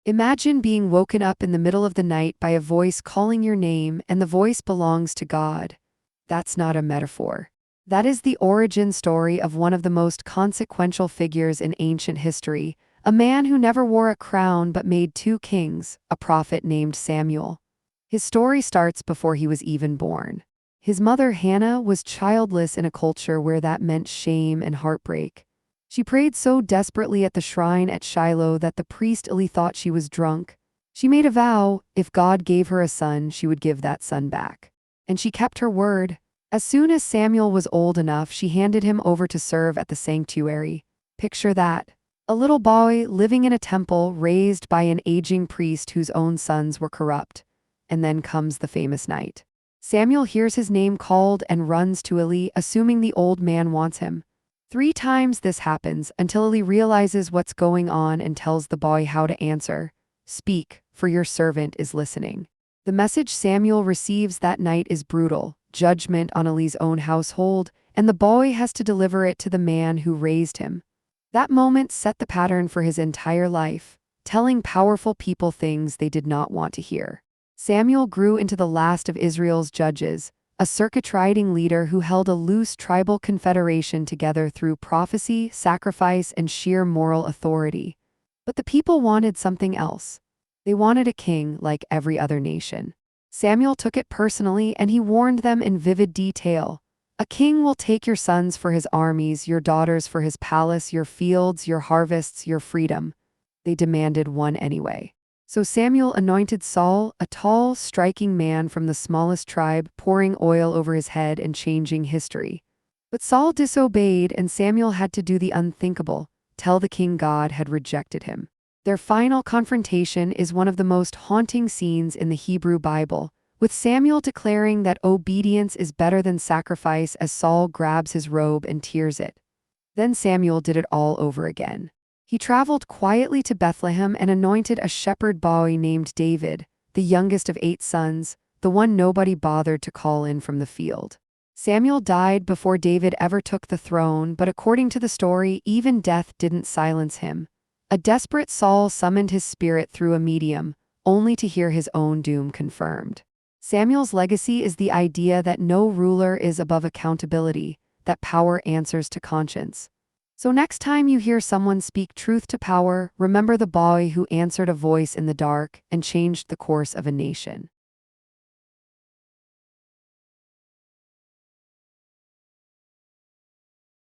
Imagine being woken up in the middle of the night by a voice calling your name, and the voice belongs to God. That's not a metaphor. That is the origin story of one of the most consequential figures in ancient history, a man who never wore a crown but made two kings, a prophet named Samuel. His story starts before he was even born. His mother Hannah was childless in a culture where that meant shame and heartbreak. She prayed so desperately at the shrine at Shiloh that the priest Eli thought she was drunk. She made a vow, if God gave her a son, she would give that son back. And she kept her word. As soon as Samuel was old enough, she handed him over to serve at the sanctuary. Picture that. A little boy living in a temple raised by an aging priest whose own sons were corrupt. And then comes the famous night. Samuel hears his name called and runs to Eli, assuming the old man wants him. 3 times this happens until Eli realizes what's going on and tells the boy how to answer. Speak, for your servant is listening. The message Samuel receives that night is brutal, judgment on Eli's own household, and the boy has to deliver it to the man who raised him. That moment set the pattern for his entire life, telling powerful people things they did not want to hear. Samuel grew into the last of Israel's judges, a circuit-riding leader who held a loose tribal confederation together through prophecy, sacrifice, and sheer moral authority. But the people wanted something else. They wanted a king like every other nation. Samuel took it personally, and he warned them in vivid detail. A king will take your sons for his armies, your daughters for his palace, your fields, your harvests, your freedom. They demanded one anyway. So Samuel anointed Saul, a tall, striking man from the smallest tribe, pouring oil over his head and changing history. But Saul disobeyed, and Samuel had to do the unthinkable, tell the king God had rejected him. Their final confrontation is one of the most haunting scenes in the Hebrew Bible, with Samuel declaring that obedience is better than sacrifice as Saul grabs his robe and tears it. Then Samuel did it all over again. He traveled quietly to Bethlehem and anointed a shepherd boy named David, the youngest of 8 sons, the one nobody bothered to call in from the field. Samuel died before David ever took the throne, but according to the story, even death didn't silence him. A desperate Saul summoned his spirit through a medium, only to hear his own doom confirmed. Samuel's legacy is the idea that no ruler is above accountability, that power answers to conscience. So next time you hear someone speak truth to power, remember the boy who answered a voice in the dark and changed the course of a nation.